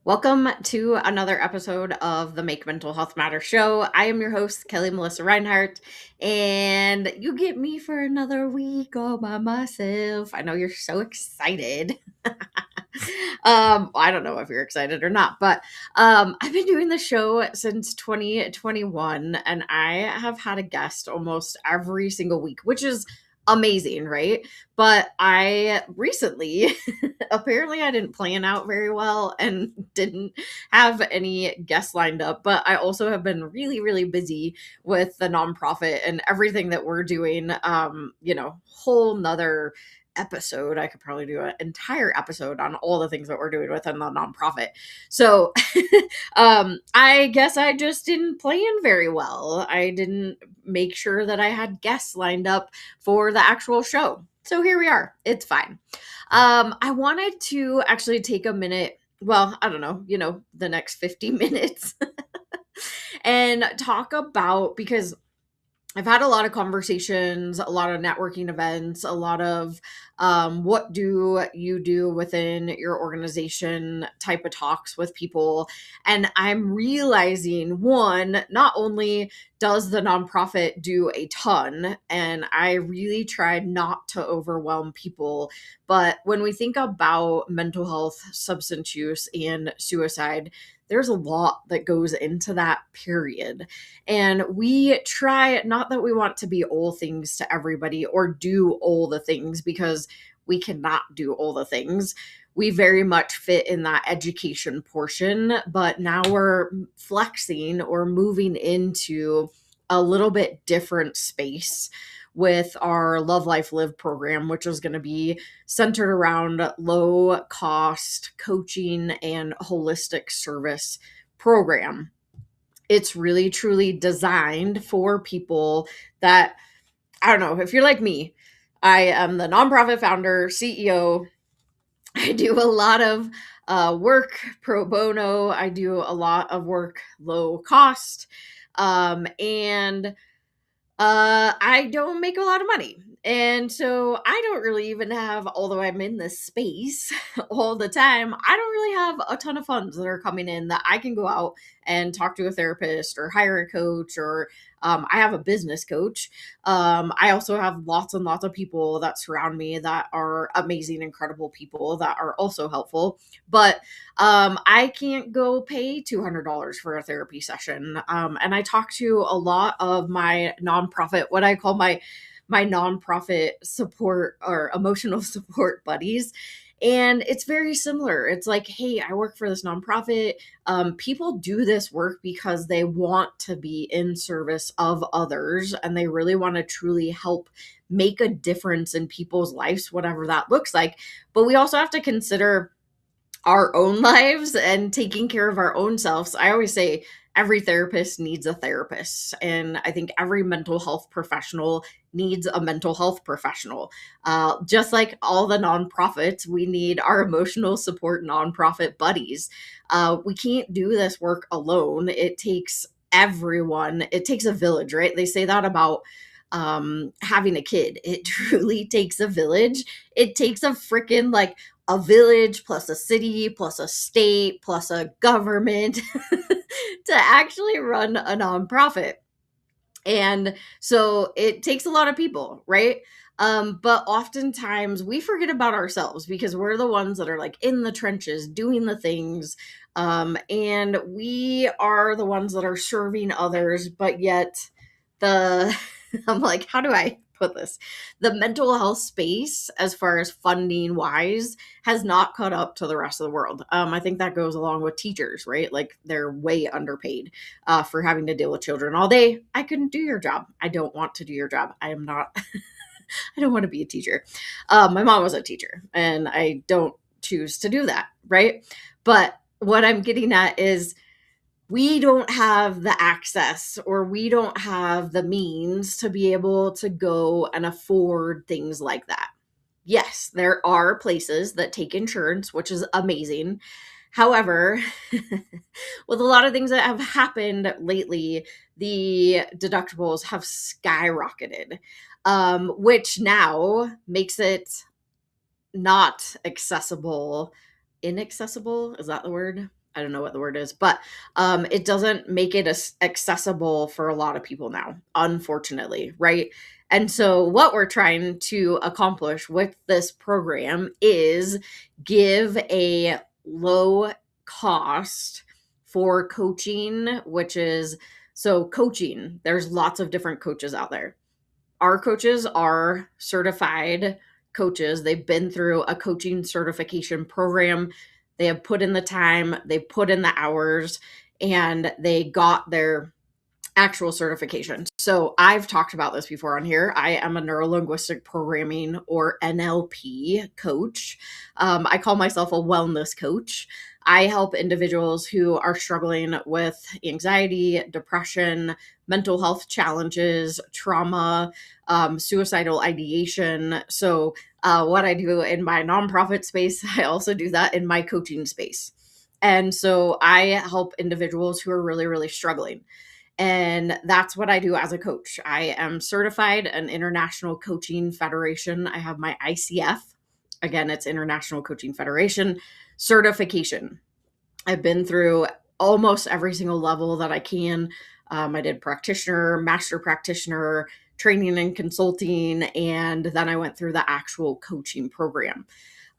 Welcome to another episode of the Make Mental Health Matter show. I am your host, Kelli Melissa Reinhardt, and you get me for another week all by myself. I know you're so excited. I don't know if you're excited or not, but I've been doing the show since 2021, and I have had a guest almost every single week, which is amazing, right? But I recently apparently I didn't plan out very well and didn't have any guests lined up, but I also have been really, really busy with the nonprofit and everything that we're doing. Whole nother episode. I could probably do an entire episode on all the things that we're doing within the nonprofit. So I guess I just didn't plan very well. I didn't make sure that I had guests lined up for the actual show. So here we are. It's fine. I wanted to actually take a minute. Well, I don't know, the next 50 minutes and talk about because I've had a lot of conversations, a lot of networking events, a lot of what do you do within your organization type of talks with people. And I'm realizing one, not only does the nonprofit do a ton, and I really try not to overwhelm people, but when we think about mental health, substance use, and suicide, there's a lot that goes into that period. And we try, not that we want to be all things to everybody or do all the things, because we cannot do all the things. We very much fit in that education portion, but now we're flexing or moving into a little bit different space with our Love Life Live program, which is going to be centered around low cost coaching and holistic service program. It's really truly designed for people that, I don't know, if you're like me, I am the nonprofit founder, CEO. I do a lot of work pro bono. I do a lot of work low cost. And I don't make a lot of money. And so I don't really even have, although I'm in this space all the time, I don't really have a ton of funds that are coming in that I can go out and talk to a therapist or hire a coach, or I have a business coach. I also have lots and lots of people that surround me that are amazing, incredible people that are also helpful. But I can't go pay $200 for a therapy session. And I talk to a lot of my nonprofit, what I call my nonprofit support or emotional support buddies. And it's very similar. It's like, hey, I work for this nonprofit. People do this work because they want to be in service of others and they really want to truly help make a difference in people's lives, whatever that looks like. But we also have to consider our own lives and taking care of our own selves. I always say every therapist needs a therapist. And I think every mental health professional needs a mental health professional. Just like all the nonprofits, we need our emotional support nonprofit buddies. We can't do this work alone. It takes everyone, it takes a village, right? They say that about having a kid. It truly takes a village. It takes a freaking like a village plus a city plus a state plus a government to actually run a nonprofit. And so it takes a lot of people, right? But oftentimes we forget about ourselves because we're the ones that are like in the trenches doing the things. And we are the ones that are serving others, but yet the I'm like, how do I put this? The mental health space, as far as funding wise, has not caught up to the rest of the world. I think that goes along with teachers, right? Like they're way underpaid for having to deal with children all day. I couldn't do your job. I don't want to do your job. I am not, I don't want to be a teacher. My mom was a teacher and I don't choose to do that, right? But what I'm getting at is we don't have the access or we don't have the means to be able to go and afford things like that. Yes, there are places that take insurance, which is amazing. However, with a lot of things that have happened lately, the deductibles have skyrocketed, which now makes it not accessible. Inaccessible, is that the word? I don't know what the word is, but it doesn't make it accessible for a lot of people now, unfortunately, right? And so, what we're trying to accomplish with this program is give a low cost for coaching, which is so coaching. There's lots of different coaches out there. Our coaches are certified coaches. They've been through a coaching certification program. They have put in the time, they put in the hours, and they got their actual certification. So I've talked about this before on here. I am a neuro linguistic programming or NLP coach. I call myself a wellness coach. I help individuals who are struggling with anxiety, depression, mental health challenges, trauma, suicidal ideation. So, what I do in my nonprofit space, I also do that in my coaching space. And so I help individuals who are really, really struggling. And that's what I do as a coach. I am certified an International Coaching Federation. I have my ICF. Again, it's International Coaching Federation certification. I've been through almost every single level that I can. I did practitioner, master practitioner, training and consulting, and then I went through the actual coaching program.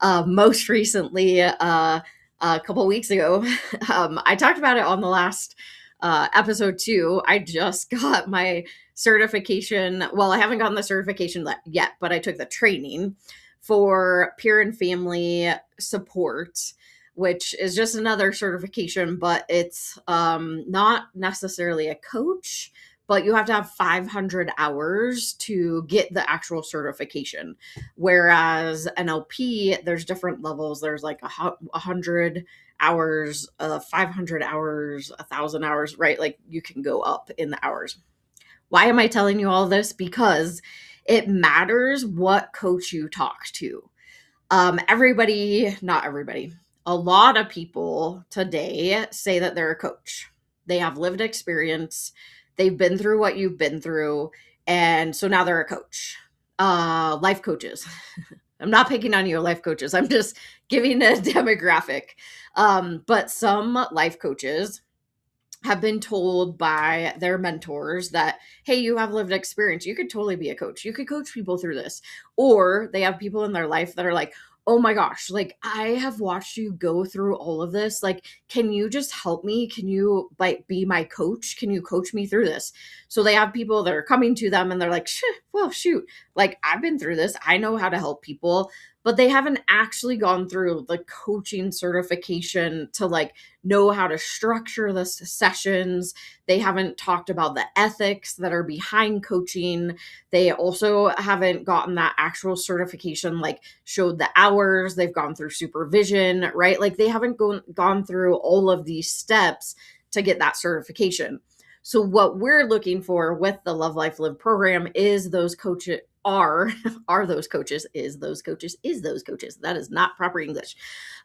Most recently, a couple weeks ago, I talked about it on the last episode 2. I just got my certification. Well, I haven't gotten the certification yet, but I took the training for peer and family support, which is just another certification, but it's not necessarily a coach, but you have to have 500 hours to get the actual certification. Whereas NLP, there's different levels. There's like 100 hours, 500 hours, 1,000 hours, right? Like you can go up in the hours. Why am I telling you all this? Because it matters what coach you talk to. Not everybody, a lot of people today say that they're a coach. They have lived experience. They've been through what you've been through. And so now they're a coach. Life coaches. I'm not picking on you, life coaches. I'm just giving a demographic. But some life coaches have been told by their mentors that, hey, you have lived experience. You could totally be a coach. You could coach people through this. Or they have people in their life that are like, oh my gosh, like I have watched you go through all of this. Like, can you just help me? Can you like be my coach? Can you coach me through this? So they have people that are coming to them and they're like, well, shoot, like I've been through this. I know how to help people, but they haven't actually gone through the coaching certification to like know how to structure the sessions. They haven't talked about the ethics that are behind coaching. They also haven't gotten that actual certification, like showed the hours. They've gone through supervision, right? Like they haven't gone through all of these steps to get that certification. So what we're looking for with the Love Life Live program is those coaches are those coaches, is those coaches, is those coaches. That is not proper English.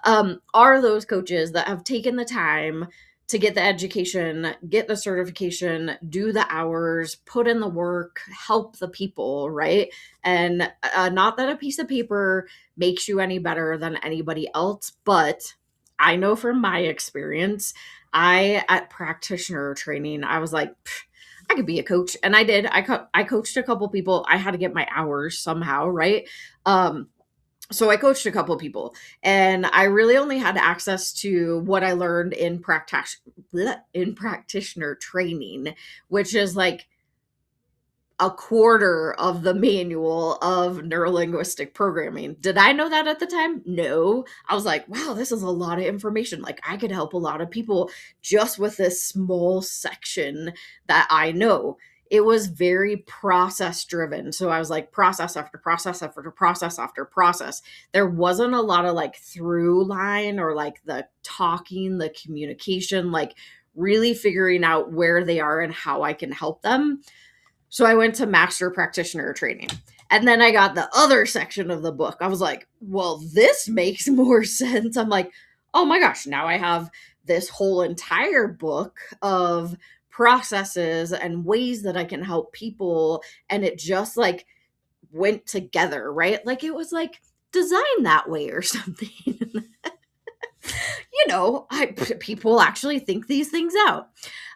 Are those coaches that have taken the time to get the education, get the certification, do the hours, put in the work, help the people, right? And not that a piece of paper makes you any better than anybody else, but I know from my experience, at practitioner training, I was like, I could be a coach. And I did. I coached a couple people. I had to get my hours somehow, right? So I coached a couple people, and I really only had access to what I learned in practitioner training, which is like a quarter of the manual of neurolinguistic programming. Did I know that at the time? No. I was like, wow, this is a lot of information. Like I could help a lot of people just with this small section that I know. It was very process driven. So I was like process after process after process after process. There wasn't a lot of like through line or like the talking, the communication, like really figuring out where they are and how I can help them. So I went to master practitioner training. And then I got the other section of the book. I was like, well, this makes more sense. I'm like, oh my gosh, now I have this whole entire book of processes and ways that I can help people. And it just like went together, right? Like it was like designed that way or something. people actually think these things out.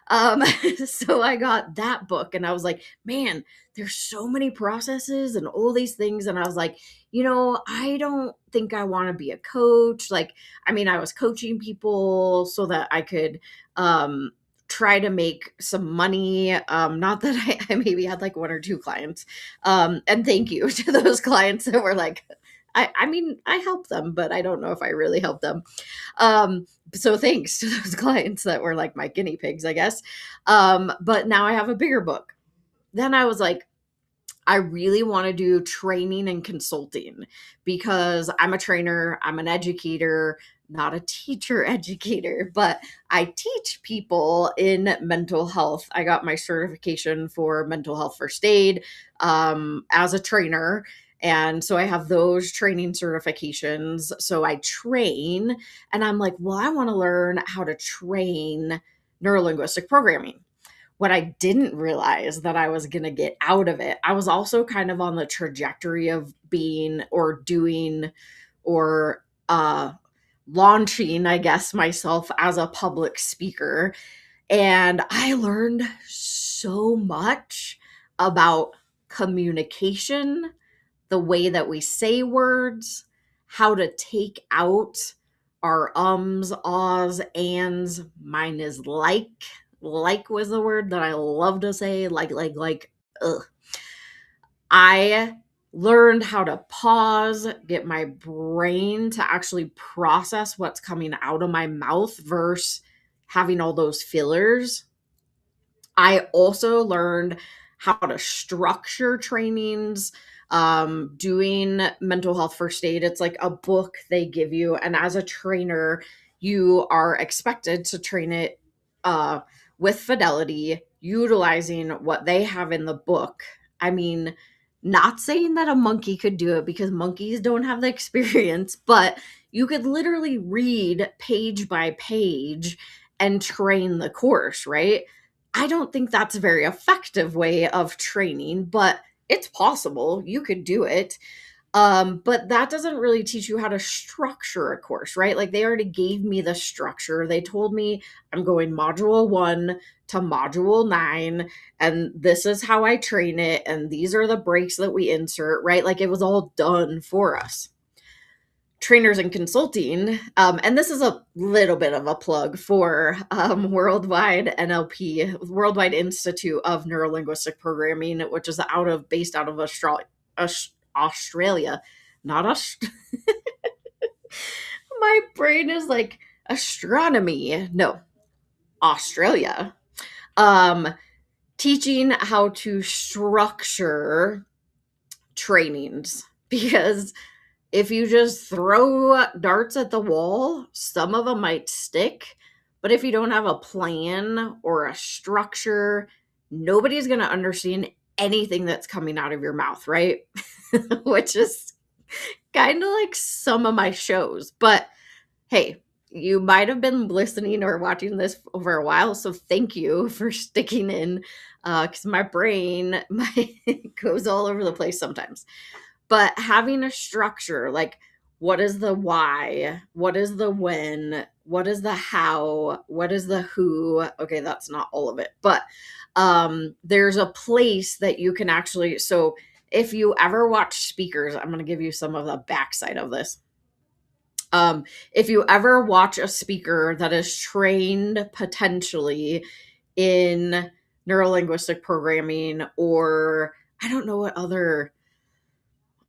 Um, so I got that book and I was like, man, there's so many processes and all these things. And I was like, I don't think I want to be a coach. Like, I mean, I was coaching people so that I could try to make some money. Not that I maybe had like one or two clients. And thank you to those clients that were like, I mean, I help them, but I don't know if I really help them. So thanks to those clients that were like my guinea pigs, I guess. But now I have a bigger book. Then I was like, I really want to do training and consulting because I'm a trainer, I'm an educator, not a teacher educator, but I teach people in mental health. I got my certification for mental health first aid as a trainer. And so I have those training certifications. So I train and I'm like, well, I want to learn how to train neuro linguistic programming. What I didn't realize that I was going to get out of it, I was also kind of on the trajectory of being or doing or launching, I guess, myself as a public speaker. And I learned so much about communication, the way that we say words, how to take out our ums, ahs, ands. Mine is like. Like was the word that I love to say. Like. Ugh. I learned how to pause, get my brain to actually process what's coming out of my mouth versus having all those fillers. I also learned how to structure trainings, doing mental health first aid. It's like a book they give you. And as a trainer, you are expected to train it with fidelity, utilizing what they have in the book. I mean, not saying that a monkey could do it because monkeys don't have the experience, but you could literally read page by page and train the course, right? I don't think that's a very effective way of training, but it's possible. You could do it. But that doesn't really teach you how to structure a course, right? Like they already gave me the structure. They told me I'm going module 1 to module 9, and this is how I train it, and these are the breaks that we insert, right? Like it was all done for us. Trainers and consulting, and this is a little bit of a plug for Worldwide NLP, Worldwide Institute of Neuro Linguistic Programming, which is based out of Australia, not my brain is like astronomy. No, Australia. Teaching how to structure trainings because if you just throw darts at the wall, some of them might stick. But if you don't have a plan or a structure, nobody's going to understand anything that's coming out of your mouth, right? Which is kind of like some of my shows. But hey, you might have been listening or watching this over a while. So thank you for sticking in because my brain goes all over the place sometimes. But having a structure, like what is the why? What is the when? What is the how? What is the who? Okay, that's not all of it. But there's a place that you can actually, so if you ever watch speakers, I'm going to give you some of the backside of this. If you ever watch a speaker that is trained potentially in neurolinguistic programming, or I don't know what other,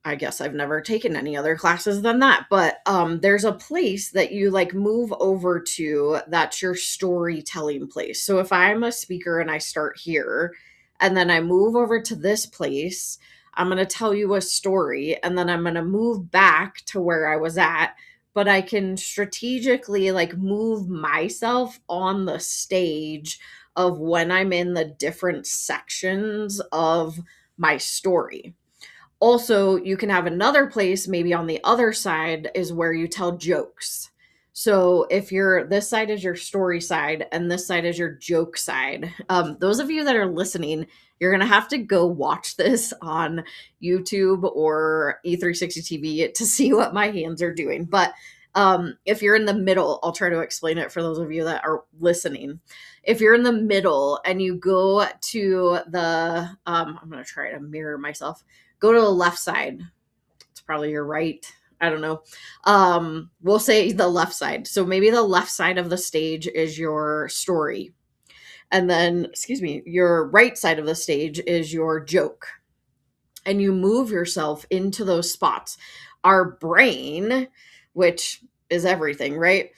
I guess I've never taken any other classes than that, but there's a place that you like move over to that's your storytelling place. So if I'm a speaker and I start here and then I move over to this place, I'm going to tell you a story and then I'm going to move back to where I was at, but I can strategically like move myself on the stage of when I'm in the different sections of my story. Also, you can have another place, maybe on the other side, is where you tell jokes. So if this side is your story side and this side is your joke side, those of you that are listening, you're going to have to go watch this on YouTube or E360 TV to see what my hands are doing. But If you're in the middle, I'll try to explain it for those of you that are listening. If you're in the middle and you go to the, I'm going to try to mirror myself, go to the left side. It's probably your right. I don't know. We'll say the left side. So maybe the left side of the stage is your story. And then, excuse me, your right side of the stage is your joke. And you move yourself into those spots. Our brain, which is everything, right?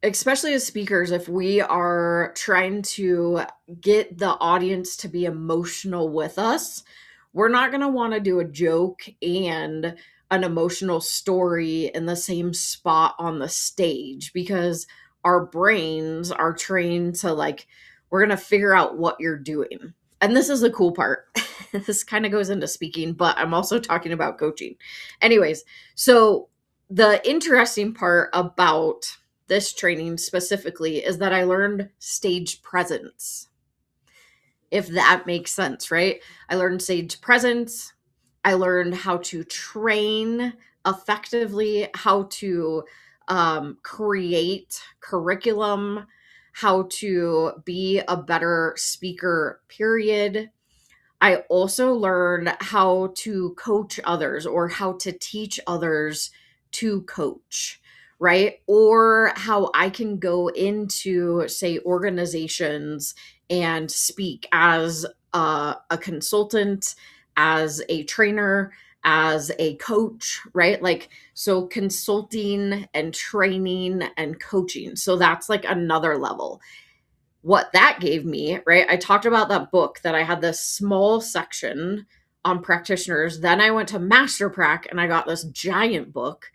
Especially as speakers, if we are trying to get the audience to be emotional with us, we're not going to want to do a joke and an emotional story in the same spot on the stage, because our brains are trained to, like, we're going to figure out what you're doing. And this is the cool part. This kind of goes into speaking, but I'm also talking about coaching. Anyways, so the interesting part about this training specifically is that I learned stage presence, if that makes sense, right? I learned stage presence. I learned how to train effectively, how to create curriculum, how to be a better speaker, period. I also learned how to coach others, or how to teach others to coach, right? Or how I can go into, say, organizations and speak as a consultant, as a trainer, as a coach, right? Like, so consulting and training and coaching. So that's like another level. What that gave me, right? I talked about that book that I had this small section on practitioners. Then I went to Master Prac and I got this giant book.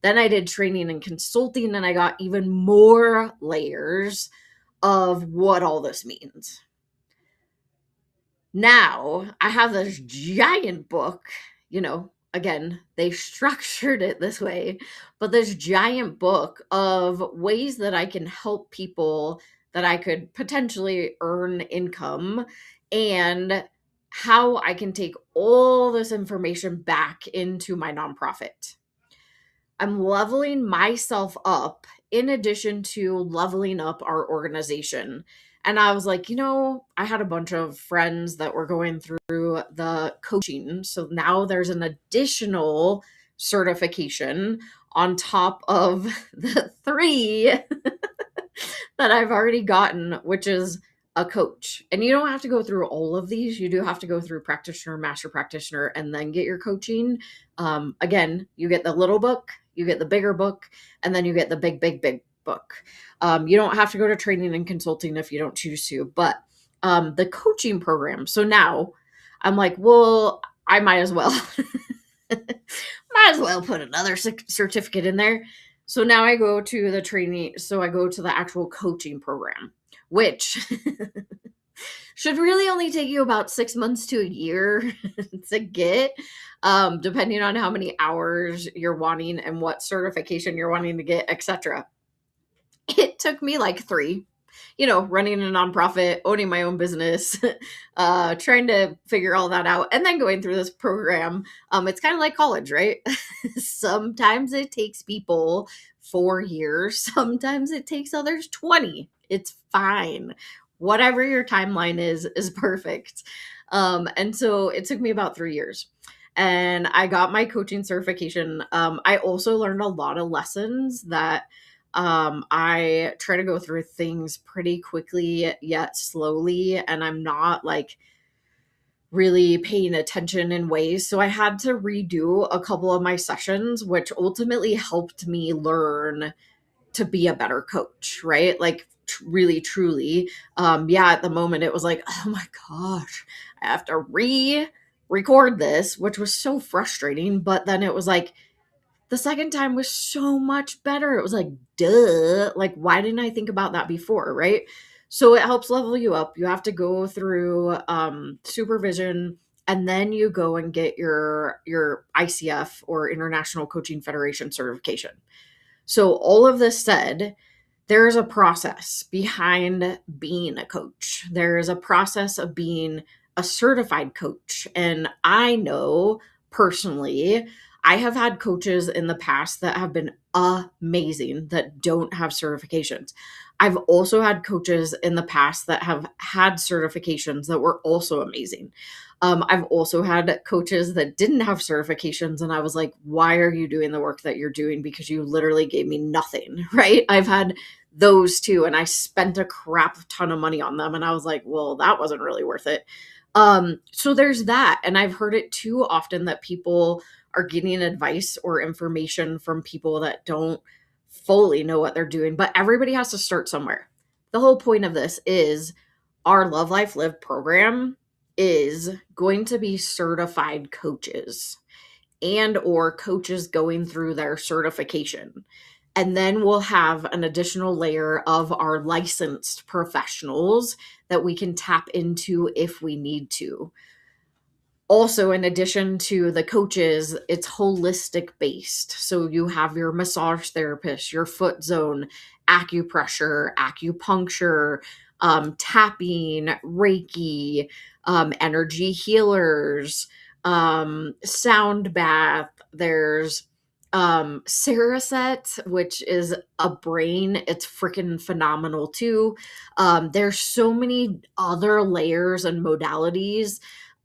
Then I did training and consulting and I got even more layers of what all this means. Now I have this giant book, again, they structured it this way, but this giant book of ways that I can help people, that I could potentially earn income, and how I can take all this information back into my nonprofit. I'm leveling myself up in addition to leveling up our organization. And I was like, I had a bunch of friends that were going through the coaching. So now there's an additional certification on top of the three that I've already gotten, which is a coach. And you don't have to go through all of these. You do have to go through practitioner, master practitioner, and then get your coaching. Again, you get the little book, you get the bigger book, and then you get the big, big, big book. You don't have to go to training and consulting if you don't choose to, but the coaching program. So now I'm like, well, I might as well, put another certificate in there. So now I go to the training. So I go to the actual coaching program, which should really only take you about 6 months to a year to get, depending on how many hours you're wanting and what certification you're wanting to get, etc. It took me like 3, running a nonprofit, owning my own business, trying to figure all that out, and then going through this program. It's kind of like college, right? Sometimes it takes people 4 years. Sometimes it takes others 20. It's fine. Whatever your timeline is perfect. And so it took me about 3 years. And I got my coaching certification. I also learned a lot of lessons that I try to go through things pretty quickly yet slowly, and I'm not like really paying attention in ways. So I had to redo a couple of my sessions, which ultimately helped me learn to be a better coach, right? Like really, truly. At the moment it was like, oh my gosh, I have to re-record this, which was so frustrating. But then it was like, the second time was so much better. It was like, duh, like, why didn't I think about that before, right? So it helps level you up. You have to go through supervision, and then you go and get your ICF, or International Coaching Federation certification. So all of this said, there's a process behind being a coach. There is a process of being a certified coach. And I know personally, I have had coaches in the past that have been amazing that don't have certifications. I've also had coaches in the past that have had certifications that were also amazing. I've also had coaches that didn't have certifications, and I was like, why are you doing the work that you're doing? Because you literally gave me nothing, right? I've had those too, and I spent a crap ton of money on them, and I was like, well, that wasn't really worth it. So there's that. And I've heard it too often that people are getting advice or information from people that don't fully know what they're doing, but everybody has to start somewhere. The whole point of this is our Love Life Live program is going to be certified coaches and or coaches going through their certification. And then we'll have an additional layer of our licensed professionals that we can tap into if we need to. Also, in addition to the coaches, it's holistic based. So you have your massage therapist, your foot zone, acupressure, acupuncture, tapping, Reiki, energy healers, sound bath. There's Saraset, which is a brain. It's freaking phenomenal too. There's so many other layers and modalities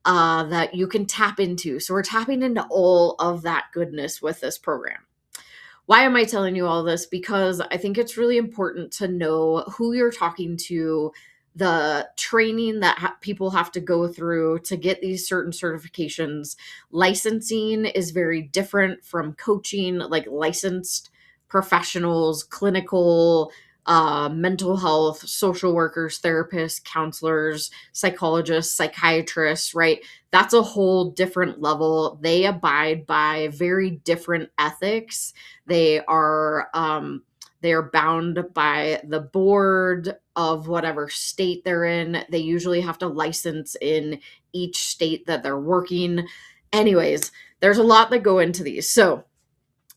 that you can tap into. So we're tapping into all of that goodness with this program. Why am I telling you all this? Because I think it's really important to know who you're talking to, the training that people have to go through to get these certain certifications. Licensing is very different from coaching, like licensed professionals, clinical, mental health, social workers, therapists, counselors, psychologists, psychiatrists, right? That's a whole different level. They abide by very different ethics. They are bound by the board of whatever state they're in. They usually have to license in each state that they're working. Anyways, there's a lot that go into these. So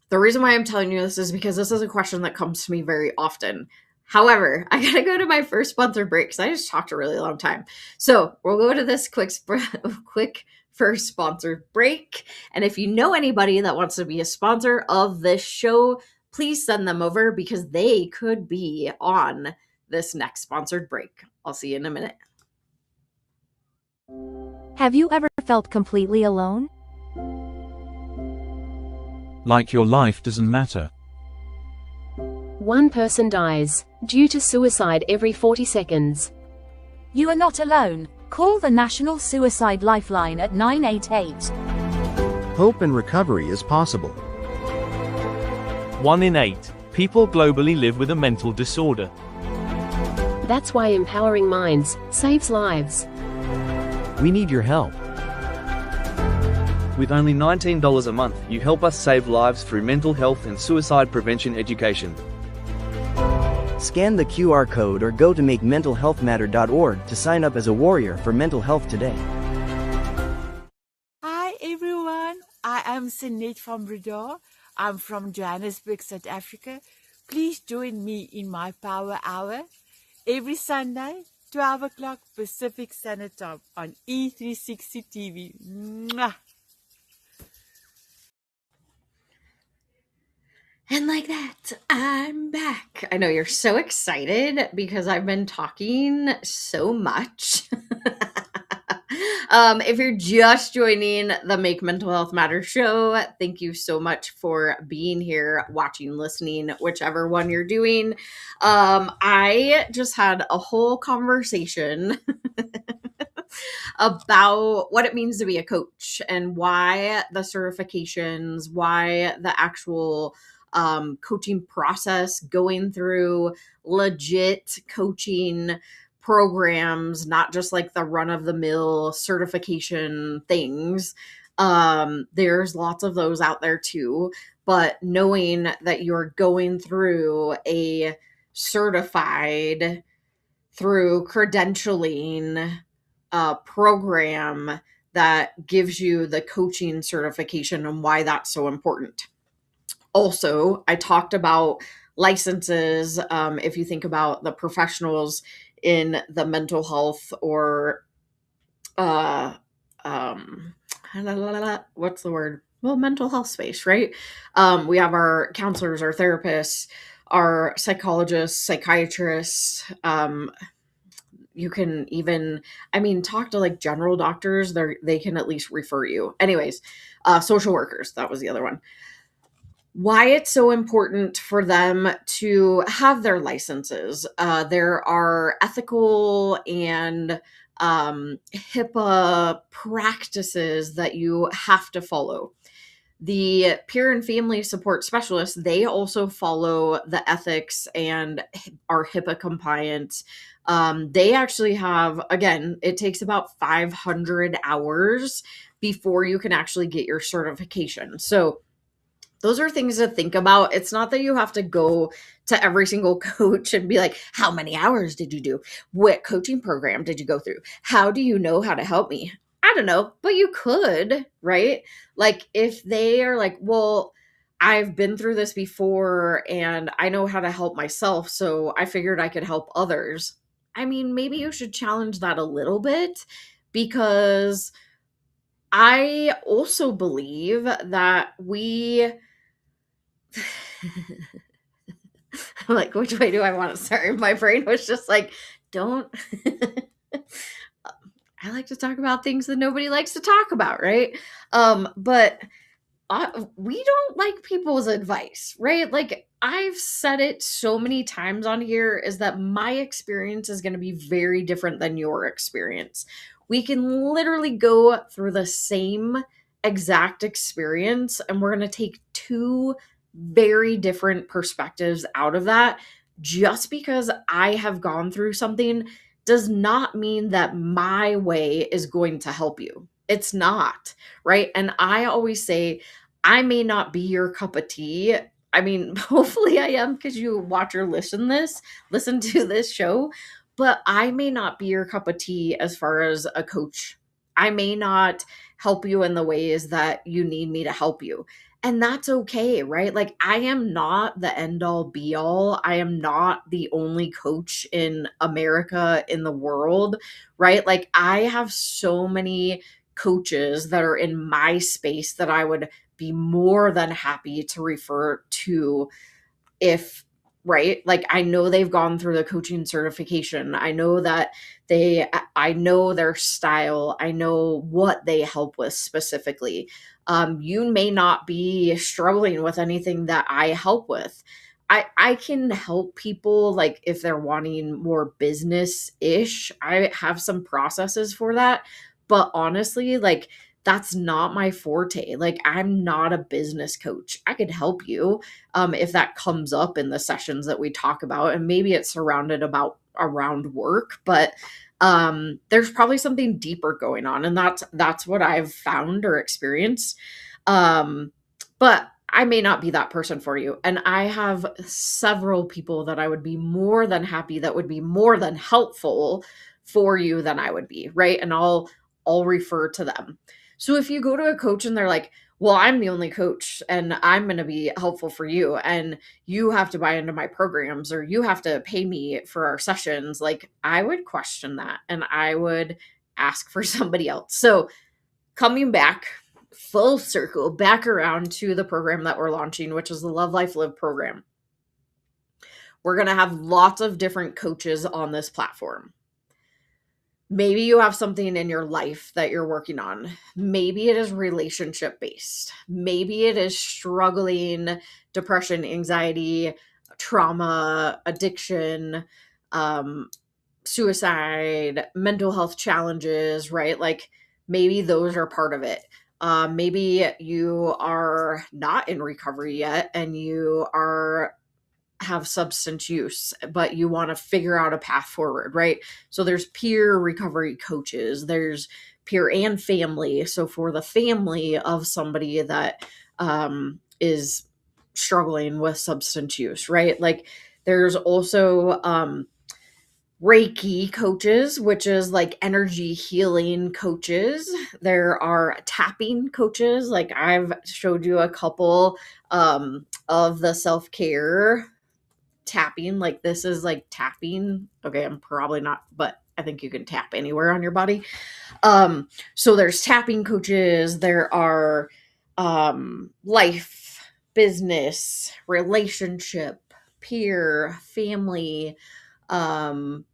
the reason why I'm telling you this is because this is a question that comes to me very often. However, I gotta go to my first sponsored break because I just talked a really long time. So we'll go to this quick first sponsored break. And if you know anybody that wants to be a sponsor of this show, please send them over because they could be on this next sponsored break. I'll see you in a minute. Have you ever felt completely alone? Like your life doesn't matter. One person dies due to suicide every 40 seconds. You are not alone. Call the National Suicide Lifeline at 988. Hope and recovery is possible. 1 in 8 people globally live with a mental disorder. That's why empowering minds saves lives. We need your help. With only $19 a month, you help us save lives through mental health and suicide prevention education. Scan the QR code or go to makementalhealthmatter.org to sign up as a warrior for mental health today. Hi everyone, I am Sinead from Brador. I'm from Johannesburg, South Africa. Please join me in my Power Hour every Sunday, 12 o'clock Pacific Standard Time on E360 TV. Mwah! And like that, I'm back. I know you're so excited because I've been talking so much. If you're just joining the Make Mental Health Matter show, thank you so much for being here, watching, listening, whichever one you're doing. I just had a whole conversation about what it means to be a coach and why the certifications, why the actual coaching process, going through legit coaching programs, not just like the run-of-the-mill certification things. There's lots of those out there too, but knowing that you're going through a certified through credentialing program that gives you the coaching certification and why that's so important. Also, I talked about licenses. If you think about the professionals in the mental health or what's the word? well, mental health space, right? We have our counselors, our therapists, our psychologists, psychiatrists. You can even, I mean, talk to like general doctors. They can at least refer you. Anyways, social workers, that was the other one. Why it's so important for them to have their licenses. There are ethical and HIPAA practices that you have to follow. The peer and family support specialists, they also follow the ethics and are HIPAA compliant. They actually have, again, it takes about 500 hours before you can actually get your certification. So those are things to think about. It's not that you have to go to every single coach and be like, how many hours did you do? What coaching program did you go through? How do you know how to help me? I don't know, but you could, right? Like if they are like, well, I've been through this before and I know how to help myself, so I figured I could help others. I mean, maybe you should challenge that a little bit, because I also believe that I'm like, which way do I want to start? My brain was just like, don't. I like to talk about things that nobody likes to talk about, right? But we don't like people's advice, right? Like I've said it so many times on here, is that my experience is going to be very different than your experience. We can literally go through the same exact experience and we're going to take two very different perspectives out of that. Just because I have gone through something does not mean that my way is going to help you. It's not, right? And I always say, I may not be your cup of tea. I mean, hopefully I am, because you watch or listen to this show, but I may not be your cup of tea as far as a coach. I may not help you in the ways that you need me to help you. And that's okay, right? Like I am not the end all be all. I am not the only coach in America, in the world, right? Like I have so many coaches that are in my space that I would be more than happy to refer to, if, right, like I know they've gone through the coaching certification. I know that I know their style. I know what they help with specifically. You may not be struggling with anything that I help with. I can help people, like if they're wanting more business-ish, I have some processes for that. But honestly, like that's not my forte. Like I'm not a business coach. I could help you if that comes up in the sessions that we talk about, and maybe it's surrounded around work, but there's probably something deeper going on, and that's what I've found or experienced. But I may not be that person for you, and I have several people that I would be more than happy, that would be more than helpful for you than I would be, right? And I'll refer to them. So if you go to a coach and they're like, well, I'm the only coach and I'm going to be helpful for you, and you have to buy into my programs or you have to pay me for our sessions, like I would question that and I would ask for somebody else. So coming back full circle, back around to the program that we're launching, which is the LoveLife Live program. We're going to have lots of different coaches on this platform. Maybe you have something in your life that you're working on. Maybe it is relationship based. Maybe it is struggling, depression, anxiety, trauma, addiction, suicide, mental health challenges, right? Like maybe those are part of it. Maybe you are not in recovery yet and you have substance use, but you want to figure out a path forward, right? So there's peer recovery coaches, there's peer and family. So for the family of somebody that is struggling with substance use, right? Like there's also Reiki coaches, which is like energy healing coaches. There are tapping coaches. Like I've showed you a couple of the self-care tapping. Like this is like tapping. Okay, I'm probably not, but I think you can tap anywhere on your body. So there's tapping coaches. There are life, business, relationship, peer, family. Um,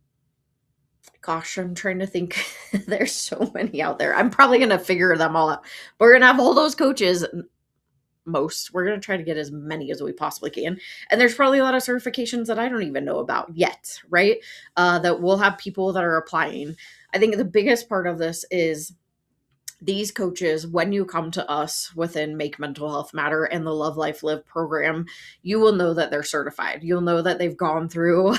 Gosh, I'm trying to think. There's so many out there. I'm probably going to figure them all out. But we're going to have all those coaches. We're going to try to get as many as we possibly can. And there's probably a lot of certifications that I don't even know about yet, right? That we'll have people that are applying. I think the biggest part of this is these coaches, when you come to us within Make Mental Health Matter and the Love Life Live program, you will know that they're certified. You'll know that they've gone through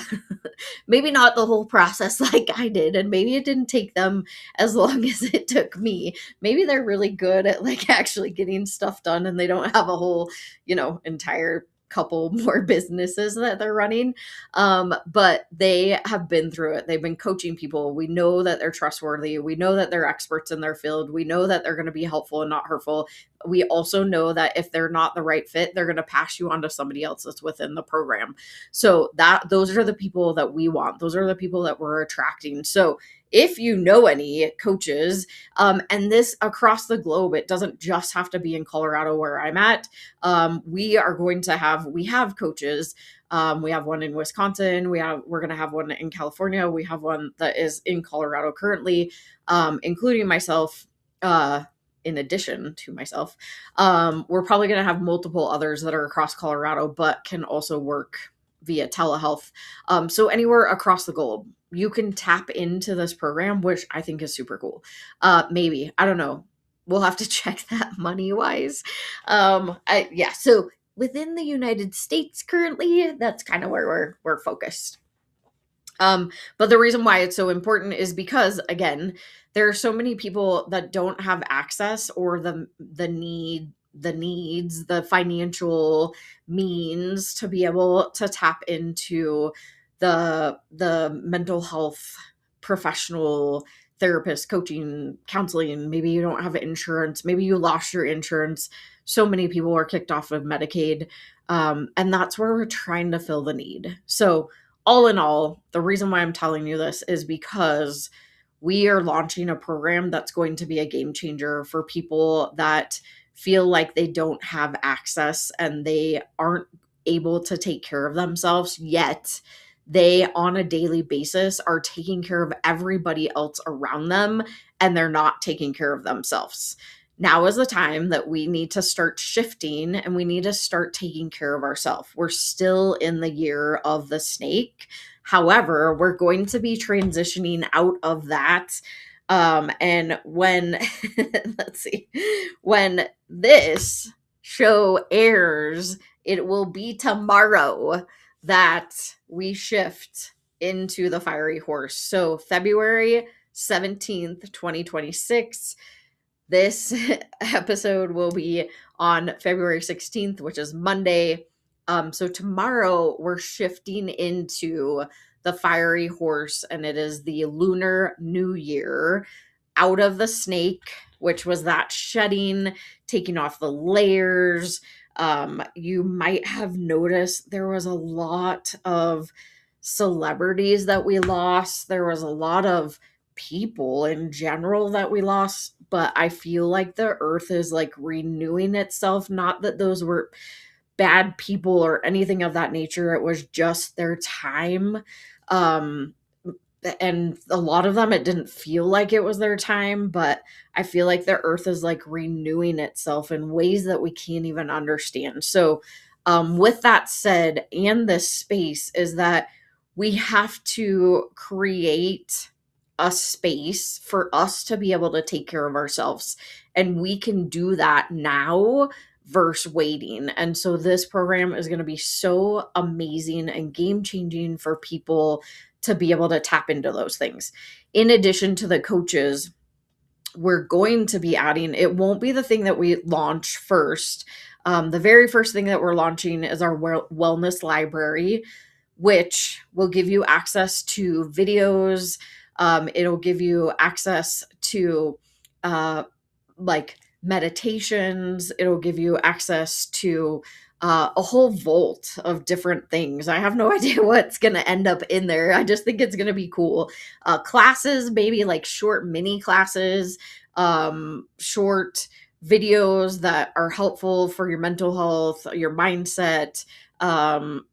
maybe not the whole process like I did, and maybe it didn't take them as long as it took me. Maybe they're really good at like actually getting stuff done and they don't have a whole, entire couple more businesses that they're running. But they have been through it. They've been coaching people. We know that they're trustworthy. We know that they're experts in their field. We know that they're going to be helpful and not hurtful. We also know that if they're not the right fit, they're going to pass you on to somebody else that's within the program. So those are the people that we want. Those are the people that we're attracting. So if you know any coaches, and this across the globe, it doesn't just have to be in Colorado where I'm at. We have coaches. We have one in Wisconsin. We're going to have one in California. We have one that is in Colorado currently, including myself. In addition to myself, we're probably going to have multiple others that are across Colorado, but can also work via telehealth. So anywhere across the globe, you can tap into this program, which I think is super cool. Maybe, I don't know. We'll have to check that money wise. So within the United States currently, that's kind of where we're focused. But the reason why it's so important is because, again, there are so many people that don't have access or the needs, the financial means to be able to tap into the mental health professional therapist, coaching, counseling. Maybe you don't have insurance. Maybe you lost your insurance. So many people are kicked off of Medicaid. And that's where we're trying to fill the need. So all in all, the reason why I'm telling you this is because we are launching a program that's going to be a game changer for people that feel like they don't have access and they aren't able to take care of themselves yet. They, on a daily basis, are taking care of everybody else around them and they're not taking care of themselves. Now is the time that we need to start shifting and we need to start taking care of ourselves. We're still in the year of the snake. However, we're going to be transitioning out of that. And when, when this show airs, it will be tomorrow that we shift into the fiery horse. So February 17th, 2026. This episode will be on February 16th, which is Monday. So tomorrow we're shifting into the fiery horse, and it is the Lunar New Year, out of the snake, which was that shedding, taking off the layers. You might have noticed there was a lot of celebrities that we lost. There was a lot of people in general that we lost, but I feel like the earth is like renewing itself. Not that those were bad people or anything of that nature. It was just their time. And a lot of them, it didn't feel like it was their time, but I feel like the earth is like renewing itself in ways that we can't even understand. So, with that said, and this space is that we have to create a space for us to be able to take care of ourselves. And we can do that now versus waiting. And so this program is going to be so amazing and game changing for people to be able to tap into those things. In addition to the coaches, we're going to be adding, it won't be the thing that we launch first. The very first thing that we're launching is our wellness library, which will give you access to videos. It'll give you access to like meditations. It'll give you access to a whole vault of different things. I have no idea what's going to end up in there. I just think it's going to be cool. Classes, maybe like short mini classes, short videos that are helpful for your mental health, your mindset,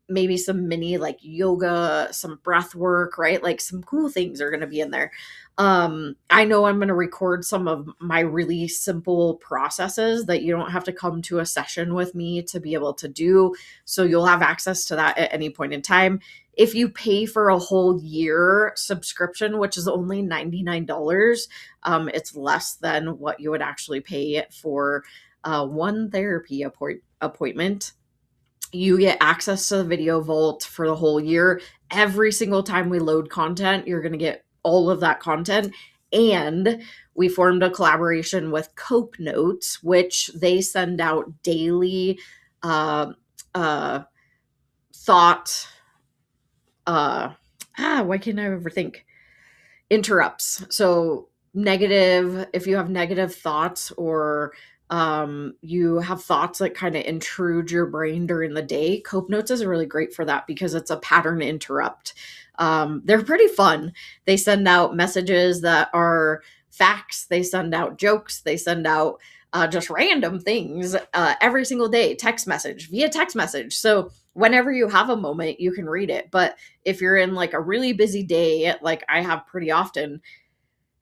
maybe some mini like yoga, some breath work, right? Like some cool things are going to be in there. I know I'm going to record some of my really simple processes that you don't have to come to a session with me to be able to do. So you'll have access to that at any point in time. If you pay for a whole year subscription, which is only $99, it's less than what you would actually pay for one therapy appointment. You get access to the video vault for the whole year. Every single time we load content, you're going to get all of that content. And we formed a collaboration with Cope Notes, which they send out daily thought. Why can't I ever think? Interrupts. So if you have negative thoughts or you have thoughts that kind of intrude your brain during the day, Cope Notes is really great for that because it's a pattern interrupt. They're pretty fun. They send out messages that are facts. They send out jokes. They send out just random things every single day, via text message. So whenever you have a moment, you can read it. But if you're in like a really busy day, like I have pretty often,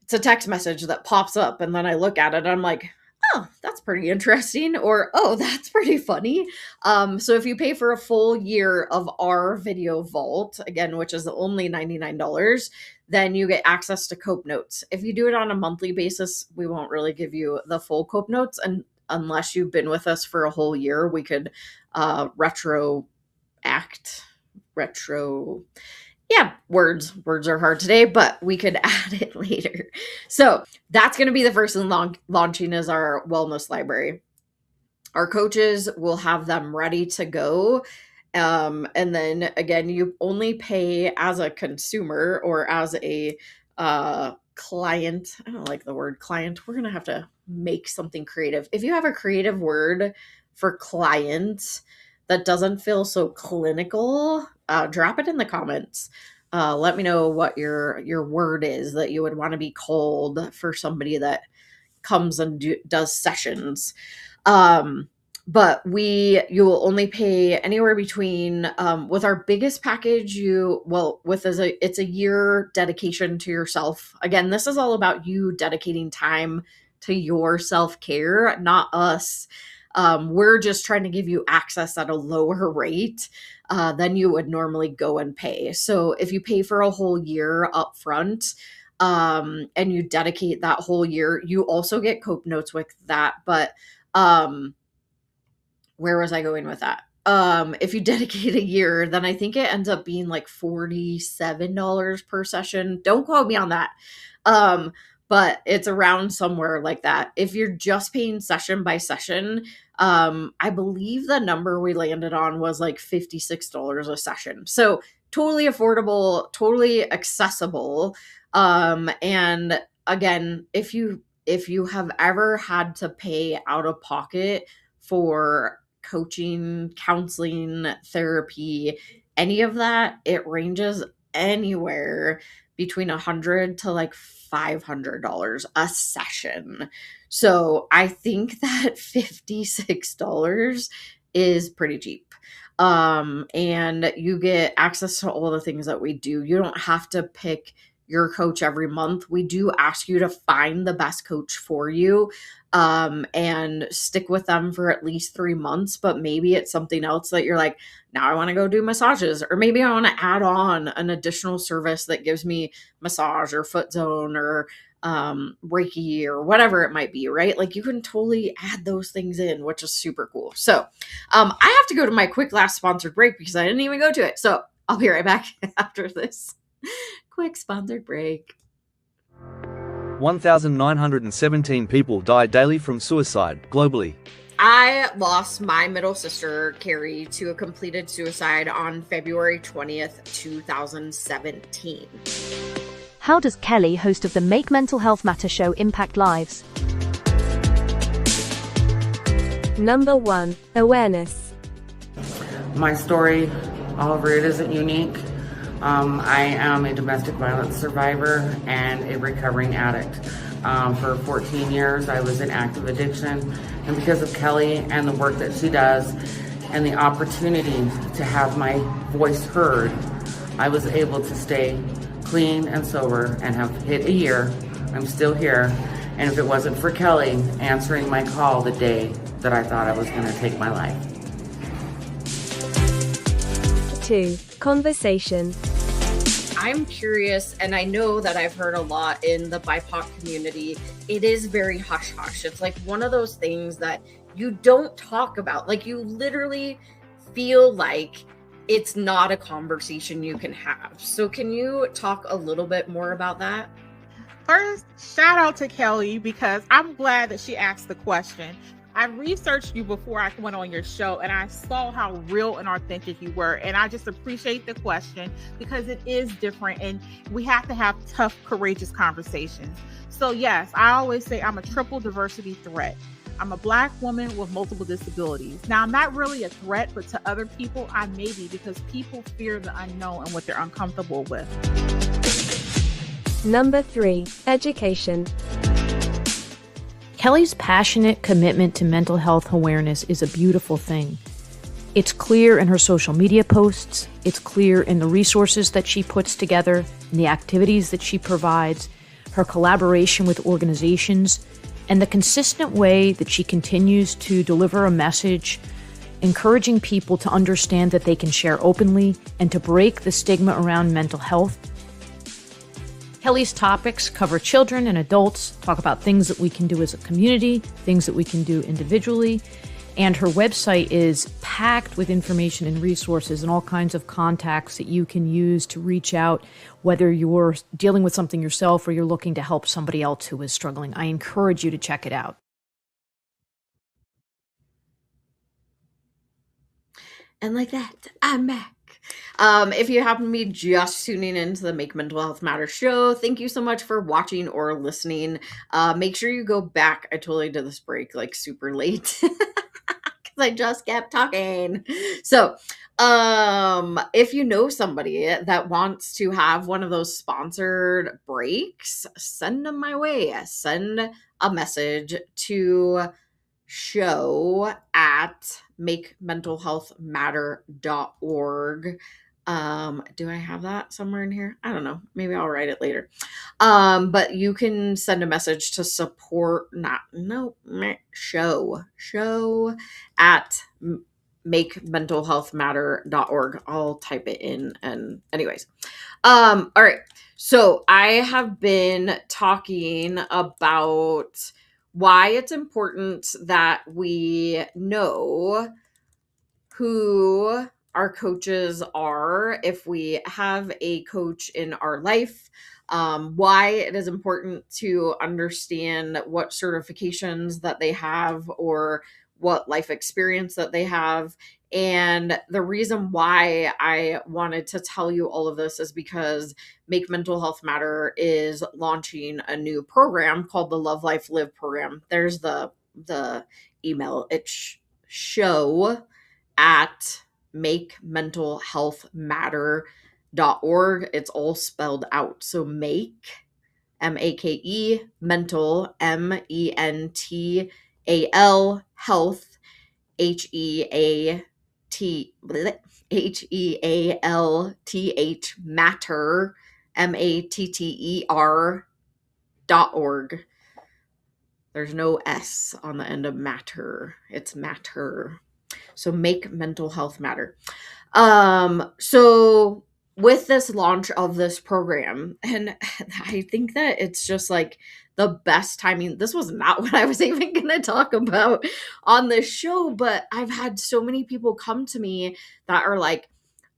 it's a text message that pops up and then I look at it and I'm like, oh, that's pretty interesting, or oh, that's pretty funny. So if you pay for a full year of our video vault, again, which is only $99, then you get access to Cope Notes. If you do it on a monthly basis, we won't really give you the full Cope Notes, and unless you've been with us for a whole year, we could words are hard today, but we could add it later. So that's going to be the first thing launching is our wellness library. Our coaches will have them ready to go. And then again, you only pay as a consumer or as a client. I don't like the word client. We're going to have to make something creative. If you have a creative word for client that doesn't feel so clinical, drop it in the comments. Let me know what your word is that you would want to be called for somebody that comes and does sessions. But you will only pay anywhere between, with our biggest package, it's a year dedication to yourself. Again, this is all about you dedicating time to your self-care, not us. We're just trying to give you access at a lower rate than you would normally go and pay. So if you pay for a whole year up front, and you dedicate that whole year, you also get Cope Notes with that. But where was I going with that? If you dedicate a year, then I think it ends up being like $47 per session. Don't quote me on that. But it's around somewhere like that. If you're just paying session by session, I believe the number we landed on was like $56 a session. So totally affordable, totally accessible. And again, if you have ever had to pay out of pocket for coaching, counseling, therapy, any of that, it ranges anywhere between $100 to like $500 a session. So I think that $56 is pretty cheap. And you get access to all the things that we do. You don't have to pick your coach every month. We do ask you to find the best coach for you, and stick with them for at least 3 months. But maybe it's something else that you're like, now I want to go do massages, or maybe I want to add on an additional service that gives me massage or foot zone or Reiki or whatever it might be, right? Like you can totally add those things in, which is super cool. So I have to go to my quick last sponsored break because I didn't even go to it. So I'll be right back after this quick sponsored break. 1,917 people die daily from suicide globally. I lost my middle sister, Carrie, to a completed suicide on February 20th, 2017. How does Kelli, host of the Make Mental Health Matter show, impact lives? Number 1. Awareness. My story, all over it, isn't unique. I am a domestic violence survivor and a recovering addict. For 14 years, I was in active addiction. And because of Kelli and the work that she does and the opportunity to have my voice heard, I was able to stay clean and sober and have hit a year. I'm still here. And if it wasn't for Kelli answering my call the day that I thought I was going to take my life. 2. Conversation. I'm curious, and I know that I've heard a lot in the BIPOC community, it is very hush-hush. It's like one of those things that you don't talk about. Like, you literally feel like it's not a conversation you can have. So can you talk a little bit more about that? First, shout out to Kelli, because I'm glad that she asked the question. I researched you before I went on your show, and I saw how real and authentic you were. And I just appreciate the question, because it is different and we have to have tough, courageous conversations. So yes, I always say I'm a triple diversity threat. I'm a Black woman with multiple disabilities. Now, I'm not really a threat, but to other people, I may be, because people fear the unknown and what they're uncomfortable with. Number 3, education. Kelli's passionate commitment to mental health awareness is a beautiful thing. It's clear in her social media posts, it's clear in the resources that she puts together, in the activities that she provides, her collaboration with organizations, and the consistent way that she continues to deliver a message, encouraging people to understand that they can share openly and to break the stigma around mental health. Kelli's topics cover children and adults, talk about things that we can do as a community, things that we can do individually, and her website is packed with information and resources and all kinds of contacts that you can use to reach out, whether you're dealing with something yourself or you're looking to help somebody else who is struggling. I encourage you to check it out. And like that, I'm back. If you happen to be just tuning into the Make Mental Health Matter show, thank you so much for watching or listening. Make sure you go back. I totally did this break like super late because I just kept talking. So, if you know somebody that wants to have one of those sponsored breaks, send them my way. Send a message to show at makementalhealthmatter.org. Do I have that somewhere in here? I don't know. Maybe I'll write it later. But you can send a message to show at makementalhealthmatter.org. I'll type it in. And anyways, all right. So I have been talking about why it's important that we know who our coaches are if we have a coach in our life, why it is important to understand what certifications that they have or what life experience that they have. And the reason why I wanted to tell you all of this is because Make Mental Health Matter is launching a new program called the LoveLife Live program. There's the email. It's show at makementalhealthmatter.org. It's all spelled out. So make, M-A-K-E, mental, M-E-N-T-A-L, health, Health, matter, matter.org. There's no S on the end of matter. It's matter. So make mental health matter. So with this launch of this program, and I think that it's just like the best timing. This was not what I was even going to talk about on this show, but I've had so many people come to me that are like,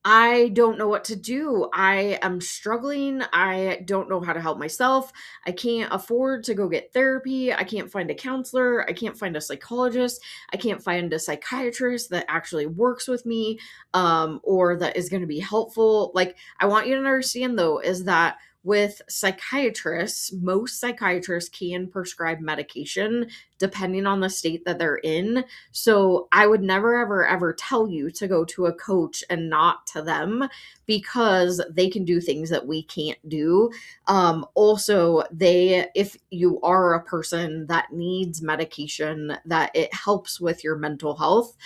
I don't know what to do. I am struggling. I don't know how to help myself. I can't afford to go get therapy. I can't find a counselor. I can't find a psychologist. I can't find a psychiatrist that actually works with me, or that is going to be helpful. Like, I want you to understand though, is that with psychiatrists, most psychiatrists can prescribe medication depending on the state that they're in. So I would never, ever, ever tell you to go to a coach and not to them, because they can do things that we can't do. Also, if you are a person that needs medication, that it helps with your mental health,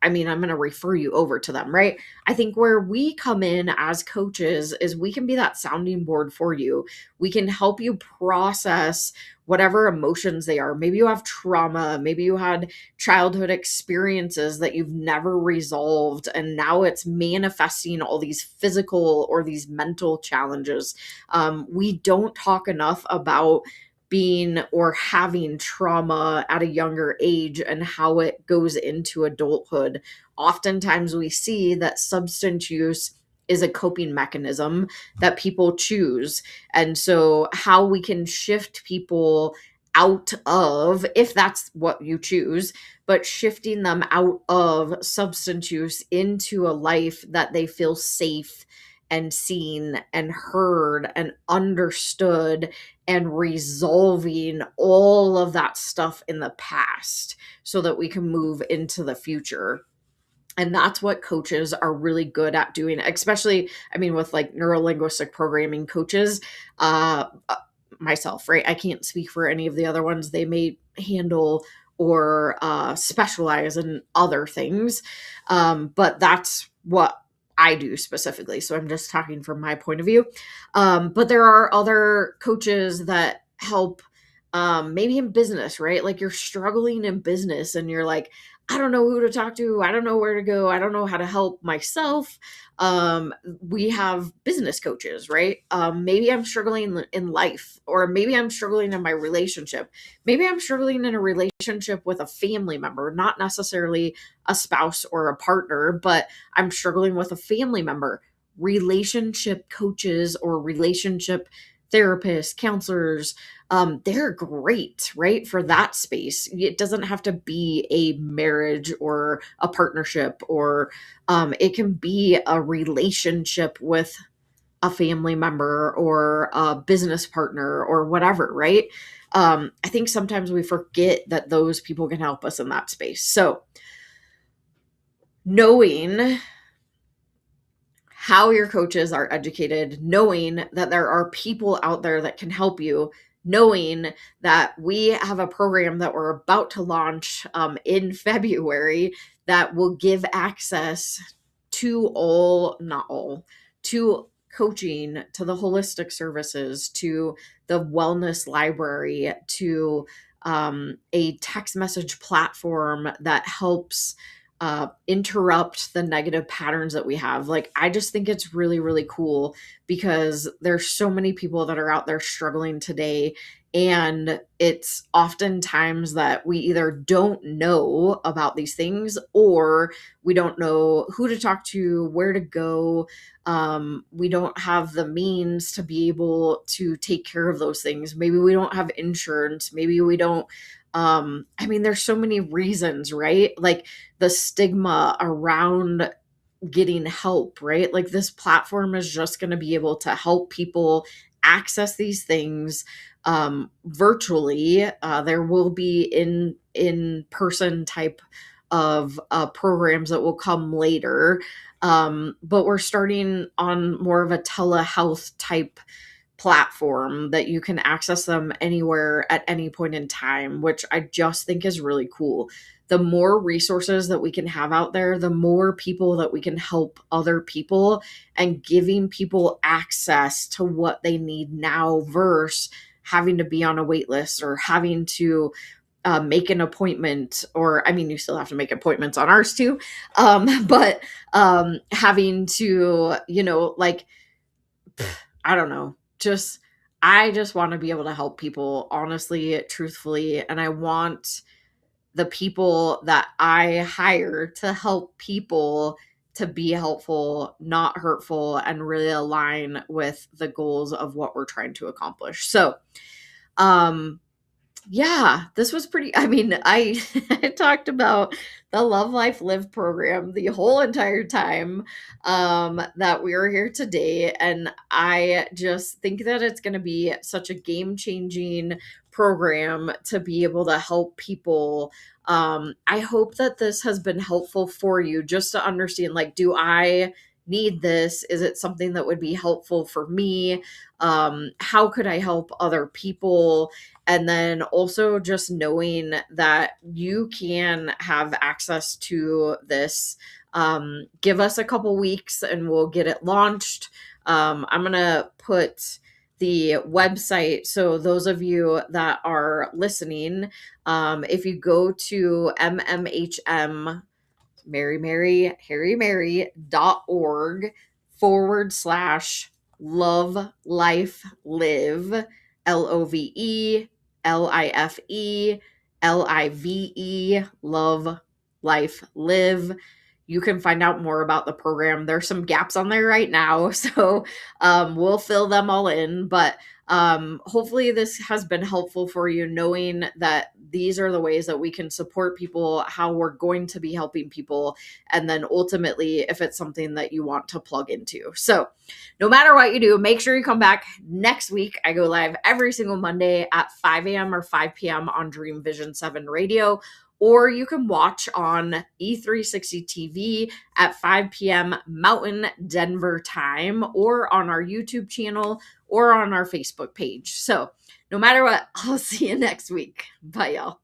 I'm going to refer you over to them, right? I think where we come in as coaches is we can be that sounding board for you. We can help you process whatever emotions they are. Maybe you have trauma. Maybe you had childhood experiences that you've never resolved, and now it's manifesting all these physical or these mental challenges. We don't talk enough about being or having trauma at a younger age and how it goes into adulthood. Oftentimes we see that substance use is a coping mechanism that people choose. And so how we can shift people out of, if that's what you choose, but shifting them out of substance use into a life that they feel safe and seen and heard and understood, and resolving all of that stuff in the past so that we can move into the future. And that's what coaches are really good at doing, especially, with like neuro linguistic programming coaches, myself, right? I can't speak for any of the other ones. They may handle or specialize in other things. But that's what I do specifically. So I'm just talking from my point of view. But there are other coaches that help, maybe in business, right? Like you're struggling in business and you're like, I don't know who to talk to. I don't know where to go. I don't know how to help myself. We have business coaches, right? Maybe I'm struggling in life, or maybe I'm struggling in my relationship. Maybe I'm struggling in a relationship with a family member, not necessarily a spouse or a partner, but I'm struggling with a family member. Relationship coaches or relationship therapists, counselors, they're great, right? For that space. It doesn't have to be a marriage or a partnership, or it can be a relationship with a family member or a business partner or whatever, right? I think sometimes we forget that those people can help us in that space. So knowing how your coaches are educated, knowing that there are people out there that can help you, knowing that we have a program that we're about to launch in February that will give access to to coaching, to the holistic services, to the wellness library, to a text message platform that helps interrupt the negative patterns that we have. Like, I just think it's really, really cool, because there's so many people that are out there struggling today. And it's oftentimes that we either don't know about these things, or we don't know who to talk to, where to go. We don't have the means to be able to take care of those things. Maybe we don't have insurance. Maybe we don't. There's so many reasons, right? Like the stigma around getting help, right? Like this platform is just going to be able to help people access these things virtually. There will be in-person type of programs that will come later. But we're starting on more of a telehealth type platform that you can access them anywhere at any point in time, which I just think is really cool. The more resources that we can have out there, the more people that we can help other people, and giving people access to what they need now versus having to be on a wait list or having to make an appointment, or you still have to make appointments on ours too. But having to, I don't know, I just want to be able to help people, honestly, truthfully. And I want the people that I hire to help people to be helpful, not hurtful, and really align with the goals of what we're trying to accomplish. So, Yeah, this was pretty, I mean, I I talked about the Love Life Live program the whole entire time that we were here today, and I just think that it's going to be such a game-changing program to be able to help people. I hope that this has been helpful for you just to understand, like, do I need this? Is it something that would be helpful for me? How could I help other people? And then also just knowing that you can have access to this. Give us a couple weeks and we'll get it launched. I'm going to put the website. So those of you that are listening, if you go to MMHM, Mary.org /Love Life Live, LoveLife Love Life Live. You can find out more about the program. There's some gaps on there right now, so we'll fill them all in. But hopefully this has been helpful for you, knowing that these are the ways that we can support people, how we're going to be helping people, and then ultimately if it's something that you want to plug into. So no matter what you do, make sure you come back next week. I go live every single Monday at 5 a.m. or 5 p.m. on Dream Vision 7 Radio, or you can watch on E360 TV at 5 p.m. Mountain Denver time, or on our YouTube channel, or on our Facebook page. So no matter what, I'll see you next week. Bye, y'all.